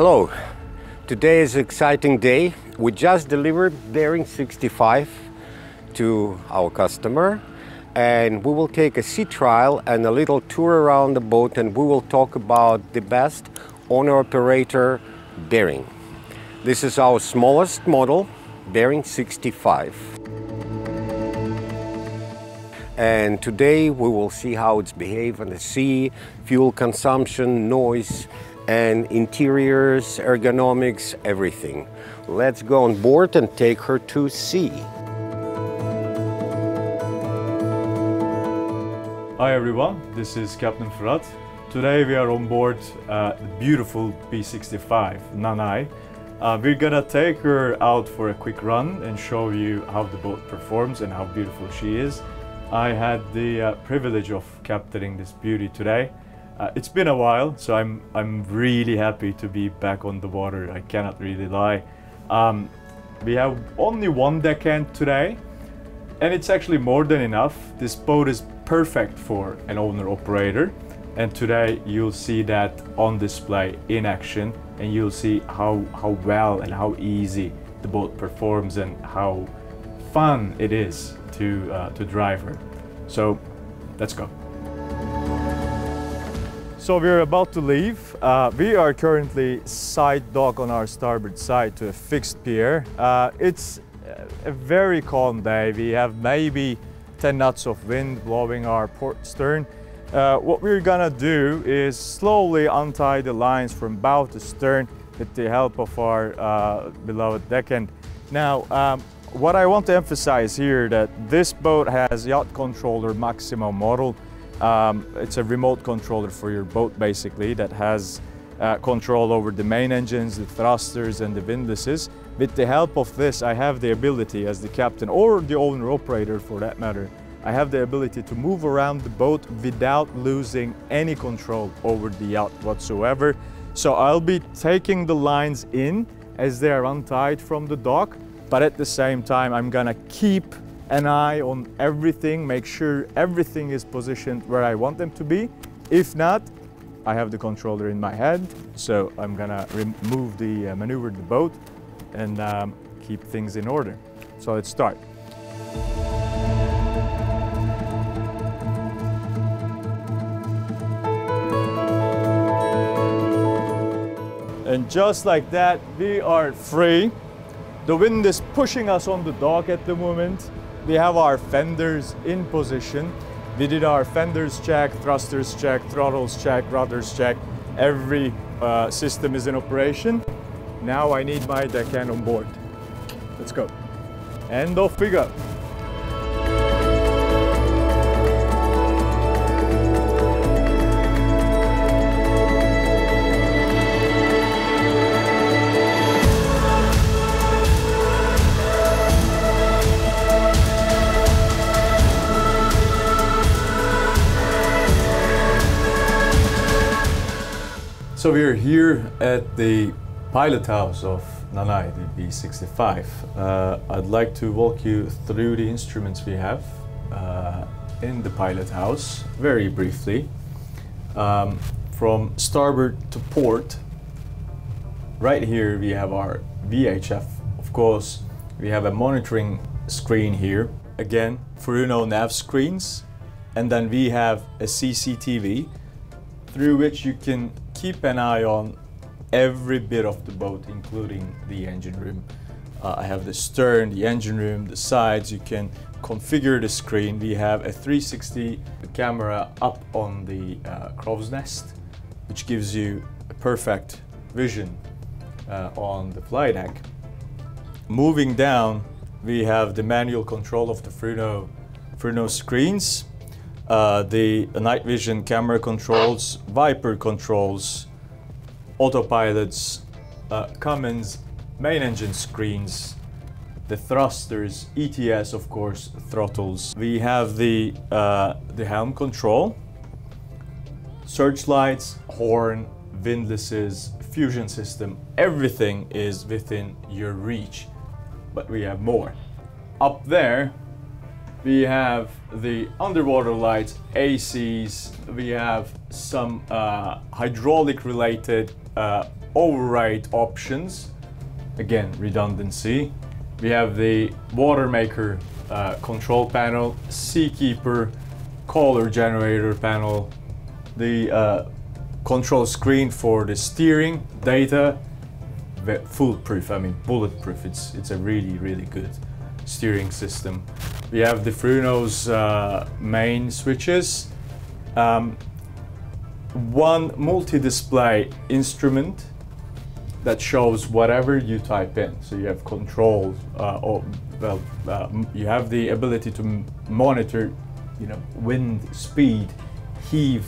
Hello, today is an exciting day. We just delivered Bering 65 to our customer, and we will take a sea trial and a little tour around the boat, and we will talk about the best owner-operator Bering. This is our smallest model, Bering 65. And today we will see how it's behaved on the sea, fuel consumption, noise, and interiors, ergonomics, everything. Let's go on board and take her to sea. Hi everyone, this is Captain Fırat. Today we are on board the beautiful B65 Nanai. We're gonna take her out for a quick run and show you how the boat performs and how beautiful she is. I had the privilege of captaining this beauty today. It's been a while, so I'm really happy to be back on the water. I cannot really lie. We have only one deckhand today, and it's actually more than enough. This boat is perfect for an owner-operator, and today you'll see that on display in action, and you'll see how well and how easy the boat performs and how fun it is to drive her. So let's go. So we're about to leave. We are currently side dock on our starboard side to a fixed pier. It's a very calm day. We have maybe 10 knots of wind blowing our port stern. What we're gonna do is slowly untie the lines from bow to stern with the help of our beloved deckhand. Now, what I want to emphasize here that this boat has Yacht Controller Maximum model. It's a remote controller for your boat basically that has control over the main engines, the thrusters and the windlasses. With the help of this, I have the ability as the captain or the owner operator for that matter, I have the ability to move around the boat without losing any control over the yacht whatsoever. So I'll be taking the lines in as they are untied from the dock, but at the same time I'm gonna keep an eye on everything, make sure everything is positioned where I want them to be. If not, I have the controller in my head, so I'm gonna maneuver the boat and keep things in order. So let's start. And just like that, we are free. The wind is pushing us on the dock at the moment. We have our fenders in position. We did our fenders check, thrusters check, throttles check, rudders check. Every system is in operation. Now I need my deckhand on board. Let's go. And off we go. So we're here at the Pilothouse of Nanai, the B65. I'd like to walk you through the instruments we have in the Pilothouse very briefly. From starboard to port, right here we have our VHF. Of course, we have a monitoring screen here. Again, Fırat nav screens. And then we have a CCTV through which you can keep an eye on every bit of the boat, including the engine room. I have the stern, the engine room, the sides. You can configure the screen. We have a 360 camera up on the crow's nest, which gives you a perfect vision on the flight deck. Moving down, we have the manual control of the Fırat screens. The night vision camera controls, Viper controls, autopilots, Cummins main engine screens, the thrusters, ETS of course, throttles. We have the helm control, searchlights, horn, windlasses, fusion system. Everything is within your reach, but we have more. Up there we have the underwater lights, ACs, we have some hydraulic related override options. Again, redundancy. We have the water maker control panel, Seakeeper, color generator panel, the control screen for the steering, data, foolproof, I mean bulletproof. It's a really good steering system. We have the Fruno's main switches, one multi-display instrument that shows whatever you type in. So you have control, you have the ability to monitor, wind, speed, heave,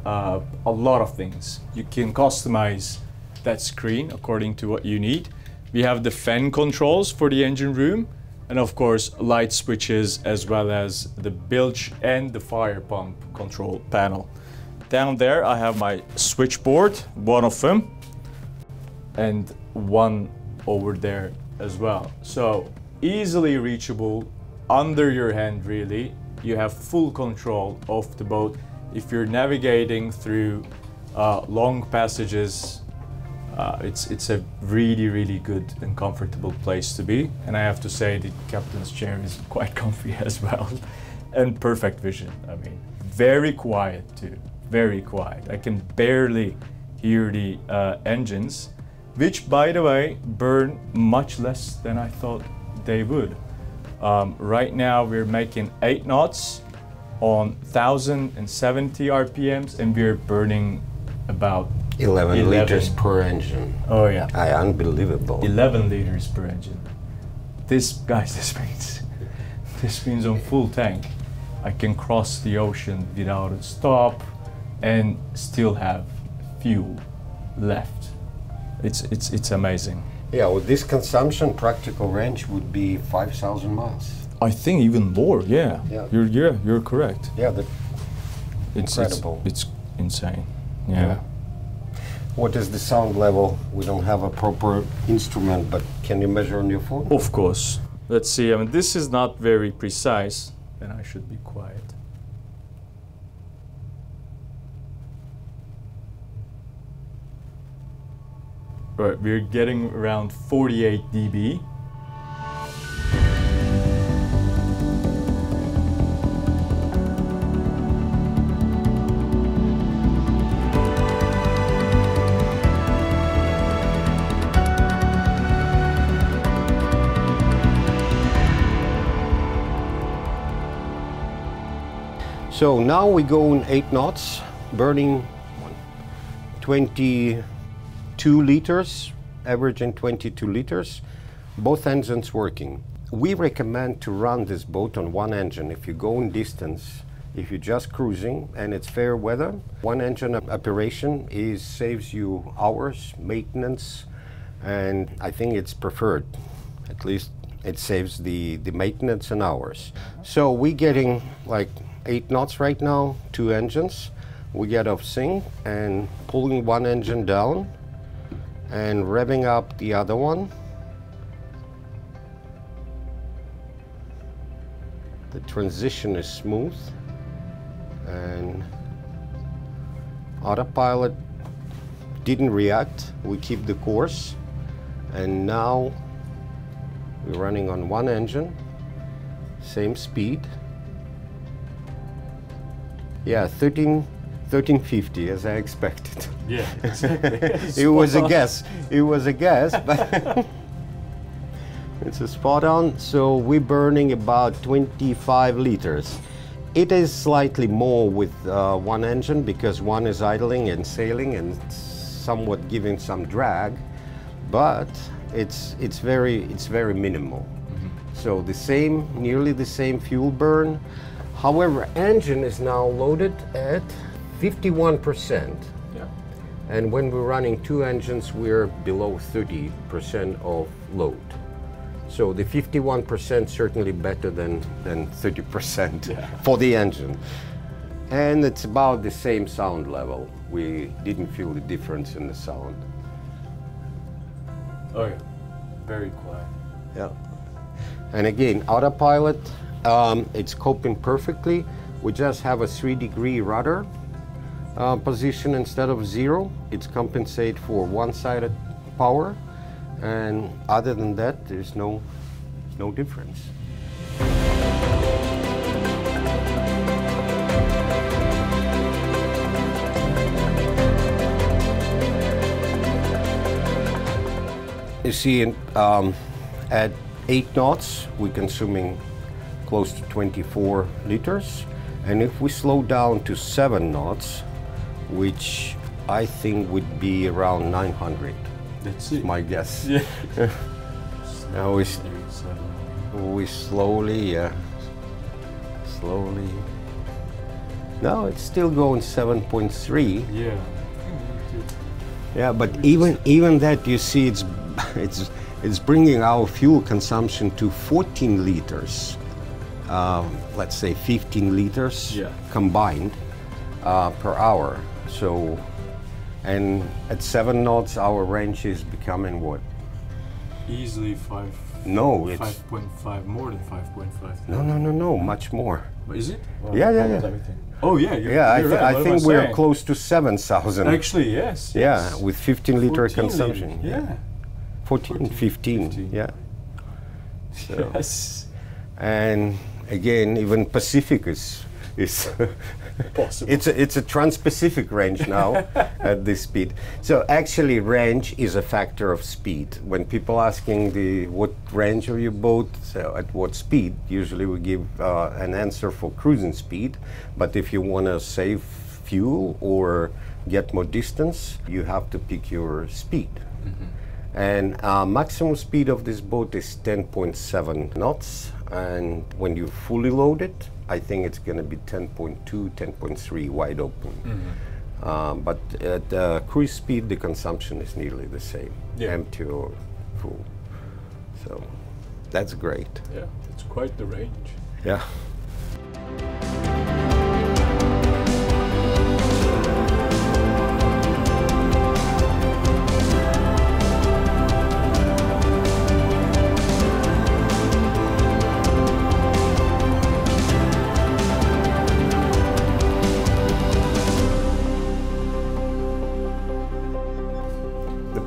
a lot of things. You can customize that screen according to what you need. We have the fan controls for the engine room, and of course light switches, as well as the bilge and the fire pump control panel. Down there I have my switchboard, one of them, and one over there as well. So easily reachable, under your hand really. You have full control of the boat. If you're navigating through long passages, it's a really good and comfortable place to be. And I have to say the captain's chair is quite comfy as well. And perfect vision. I mean, very quiet too, very quiet. I can barely hear the engines, which by the way burn much less than I thought they would. Right now we're making 8 knots on 1070 RPMs, and we're burning about 11 liters per engine. Oh yeah. Unbelievable. 11 liters per engine. This means on full tank I can cross the ocean without a stop and still have fuel left. It's amazing. Yeah, with this consumption, practical range would be 5,000 miles. I think even more. Yeah. You're correct. Yeah, it's incredible. It's insane. Yeah. What is the sound level? We don't have a proper instrument, but can you measure on your phone? Of course. Let's see. I mean, this is not very precise, and I should be quiet. Right, we're getting around 48 dB. So now we go in 8 knots, burning 22 liters, averaging 22 liters, both engines working. We recommend to run this boat on one engine. If you go in distance, if you're just cruising and it's fair weather, one engine operation saves you hours, maintenance, and I think it's preferred. At least it saves the maintenance and hours. So we're getting like 8 knots right now, 2 engines. We get off sync and pulling one engine down and revving up the other one. The transition is smooth, and autopilot didn't react. We keep the course, and now we're running on one engine, same speed. Yeah, 1350 as I expected. Yeah, exactly. It was a guess. It was a guess, but it's a spot on. So we're burning about 25 liters. It is slightly more with one engine because one is idling and sailing and somewhat giving some drag, but it's very minimal. Mm-hmm. So nearly the same fuel burn. However, engine is now loaded at 51%. Yeah. And when we're running 2 engines, we're below 30% of load. So the 51% certainly better than 30% for the engine. And it's about the same sound level. We didn't feel the difference in the sound. Oh yeah, very quiet. Yeah. And again, autopilot, it's coping perfectly. We just have a 3-degree rudder, position instead of 0. It's compensate for one-sided power, and other than that, there's no difference. You see, at 8 knots, we're consuming close to 24 liters. And if we slow down to 7 knots, which I think would be around 900. That's it. My guess. Yeah. Now we slowly, slowly. No, it's still going 7.3. Yeah. Yeah, but even that, you see, it's bringing our fuel consumption to 14 liters. Let's say 15 liters combined per hour. So, and at 7 knots, our range is becoming what? Easily 5. No, it's 5.5, more than 5.5. No, much more. Is it? Well, Yeah. everything. Oh yeah, you're right. I think we're close to 7,000. Actually, yes. Yeah, with 15-liter 14 consumption. Yeah. 14, 15. Yeah. So, Yes. and again, even Pacific is Possible. it's a trans-Pacific range now at this speed. So actually, range is a factor of speed. When people asking what range of your boat, so at what speed, usually we give an answer for cruising speed. But if you want to save fuel or get more distance, you have to pick your speed. And maximum speed of this boat is 10.7 knots. And when you fully load it, I think it's going to be 10.2, 10.3 wide open. But at cruise speed, the consumption is nearly the same, empty or full. So that's great. Yeah, it's quite the range. Yeah.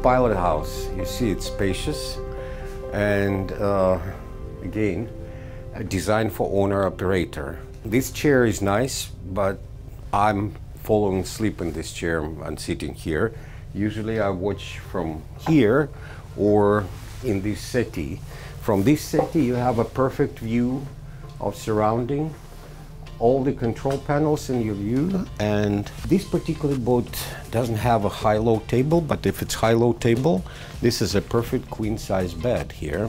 Pilothouse, you see it's spacious, and again, designed for owner-operator. This chair is nice, but I'm falling asleep in this chair. I'm sitting here. Usually I watch from here or in this settee. From this settee you have a perfect view of surrounding, all the control panels in your view, and this particular boat doesn't have a high-low table, but if it's high-low table, this is a perfect queen-size bed here.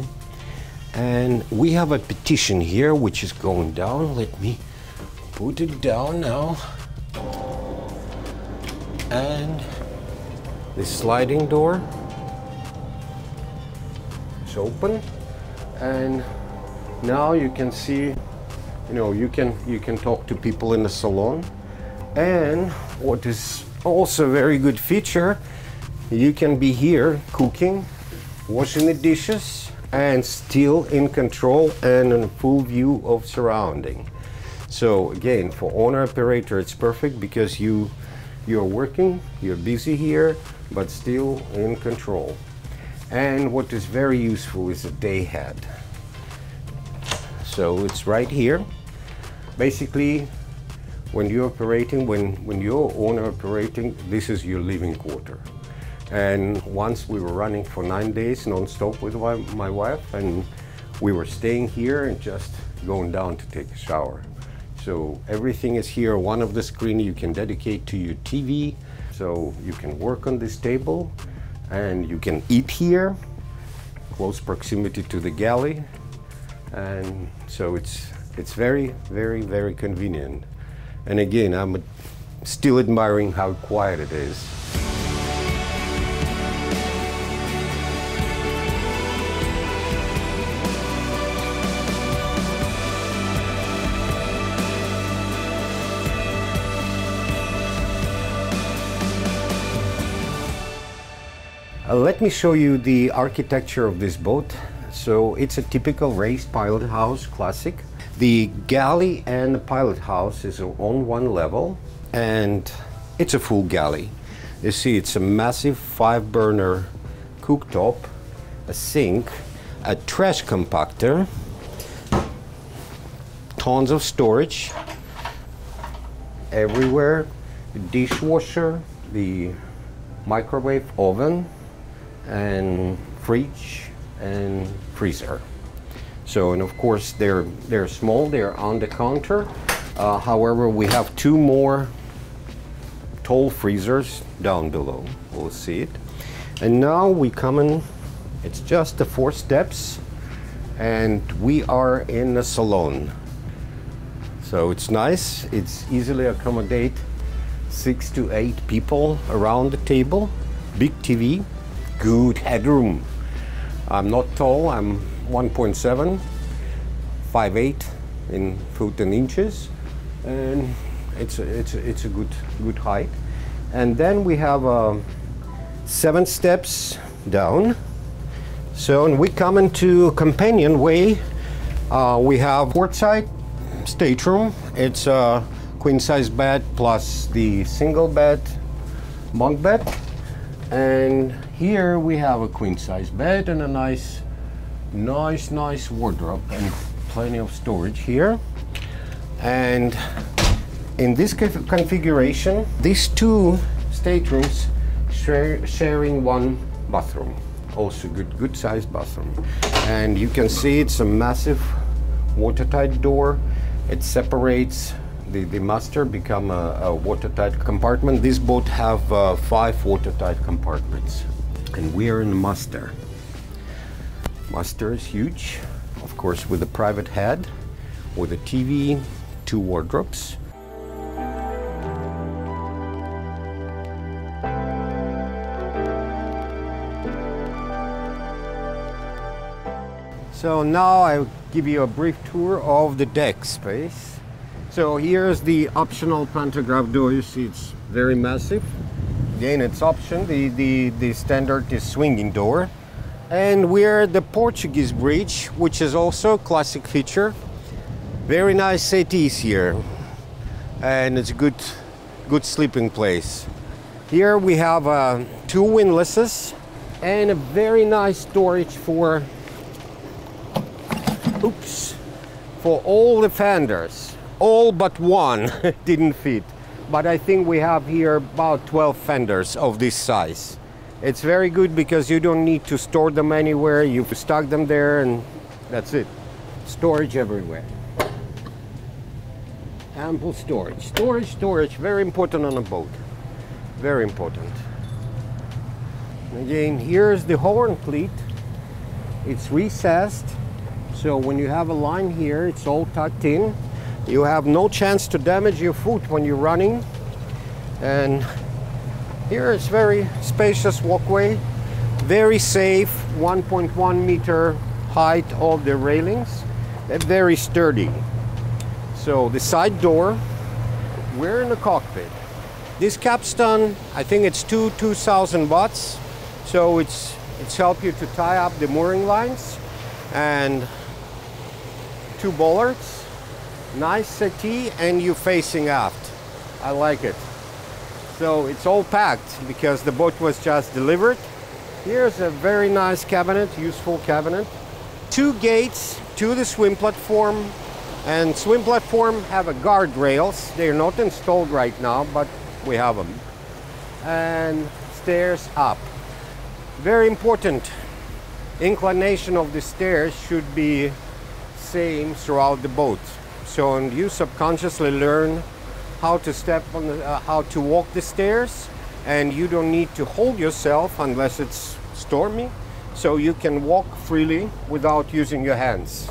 And we have a petition here which is going down. Let me put it down now. And the sliding door is open, and now you can see, you can talk to people in the salon. And what is also a very good feature, you can be here cooking, washing the dishes, and still in control and in full view of surrounding. So again, for owner-operator, it's perfect because you're working, you're busy here, but still in control. And what is very useful is a day head. So it's right here. Basically, when you're operating, when you're owner operating, this is your living quarter. And once we were running for 9 days non-stop with my wife, and we were staying here and just going down to take a shower. So everything is here. One of the screen you can dedicate to your TV, so you can work on this table, and you can eat here, close proximity to the galley, and so it's very, very, very convenient. And again, I'm still admiring how quiet it is. Let me show you the architecture of this boat. So it's a typical raised pilot house, classic. The galley and the pilot house is on one level, and It's a full galley. You see, it's a massive 5-burner cooktop, a sink, a trash compactor, tons of storage everywhere, the dishwasher, the microwave oven, and fridge and freezer. So, and of course they're small, they're on the counter. However, we have 2 more tall freezers down below. We'll see it. And now we come in, it's just the 4 steps, and we are in the salon. So it's nice, it's easily accommodate 6 to 8 people around the table. Big TV, good headroom. I'm not tall, I'm 1.7, 5'8" in foot and inches, and it's a good height. And then we have 7 steps down. So, and we come into companionway. We have portside stateroom. It's a queen size bed plus the single bed, bunk bed. And here we have a queen size bed and a nice wardrobe and plenty of storage here. And in this configuration, these 2 staterooms sharing 1 bathroom. Also good sized bathroom. And you can see it's a massive watertight door. It separates the master, become a watertight compartment. This boat have 5 watertight compartments. And we are in the master. Master is huge, of course, with a private head, with a TV, 2 wardrobes. So now I'll give you a brief tour of the deck space. So here's the optional pantograph door. You see it's very massive. Again, it's option. The standard is swinging door. And we're at the Portuguese bridge, which is also a classic feature. Very nice settees here. And it's a good sleeping place. Here we have 2 windlasses and a very nice storage for all the fenders. All but 1 didn't fit. But I think we have here about 12 fenders of this size. It's very good because you don't need to store them anywhere. You stock them there and that's it. Storage everywhere. Ample storage. Storage, very important on a boat. Very important. Again, here's the horn pleat. It's recessed. So when you have a line here, it's all tucked in. You have no chance to damage your foot when you're running. And here it's very spacious walkway, very safe, 1.1 meter height of the railings, and very sturdy. So the side door, we're in the cockpit. This capstan, I think it's 2,000 watts. So it's helped you to tie up the mooring lines, and 2 bollards, nice settee, and you facing aft. I like it. So it's all packed because the boat was just delivered. Here's a very nice cabinet, useful cabinet. 2 gates to the swim platform, and swim platform have a guardrails. They're not installed right now, but we have them. And stairs up. Very important. Inclination of the stairs should be same throughout the boat. So you subconsciously learn how to step on how to walk the stairs, and you don't need to hold yourself unless it's stormy, so you can walk freely without using your hands.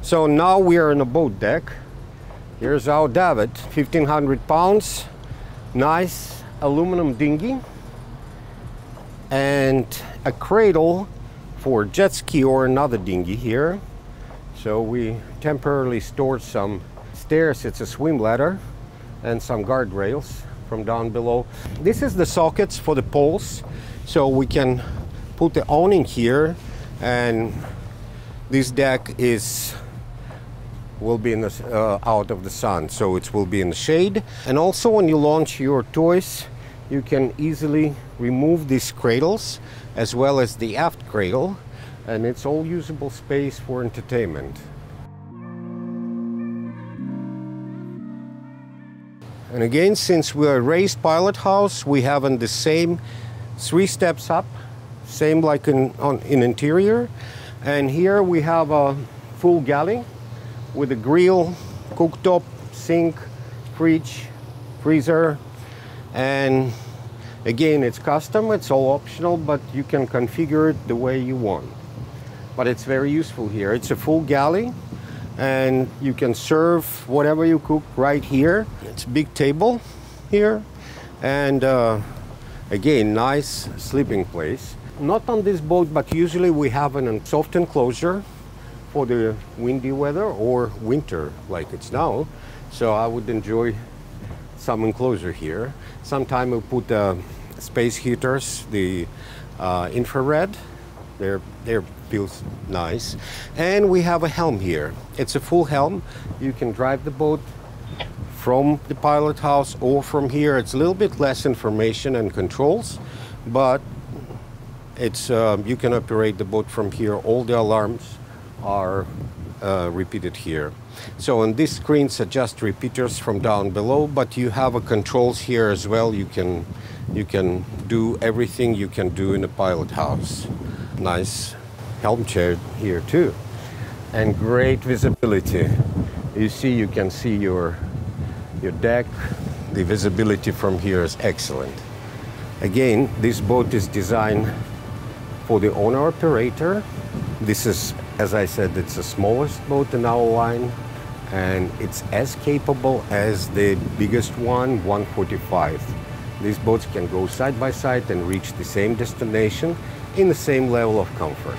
So now we are on a boat deck. Here's our davit, 1,500 pounds, nice aluminum dinghy, and a cradle for jet ski or another dinghy here. So we temporarily stored some stairs. It's a swim ladder and some guardrails from down below. This is the sockets for the poles, so we can put the awning here and this deck will be out of the sun, so it will be in the shade. And also when you launch your toys, you can easily remove these cradles as well as the aft cradle, and it's all usable space for entertainment. And again, since we're a raised pilot house, we have in the same 3 steps up, same like in interior. And here we have a full galley with a grill, cooktop, sink, fridge, freezer. And again, it's custom, it's all optional, but you can configure it the way you want. But it's very useful here. It's a full galley, and you can serve whatever you cook right here. It's a big table here, and again, nice sleeping place. Not on this boat, but usually we have a soft enclosure for the windy weather or winter like it's now. So I would enjoy some enclosure here. Sometimes we put space heaters, the infrared. They're feels nice. And we have a helm here. It's a full helm. You can drive the boat from the pilot house or from here. It's a little bit less information and controls, but it's you can operate the boat from here. All the alarms are repeated here. So on these screens are just repeaters from down below, but you have a controls here as well. You can do everything you can do in a pilot house. Nice helm chair here too, and great visibility. You can see your deck. The visibility from here is excellent. Again, this boat is designed for the owner-operator. This is, as I said, it's the smallest boat in our line, and it's as capable as the biggest one, 145. These boats can go side by side and reach the same destination in the same level of comfort.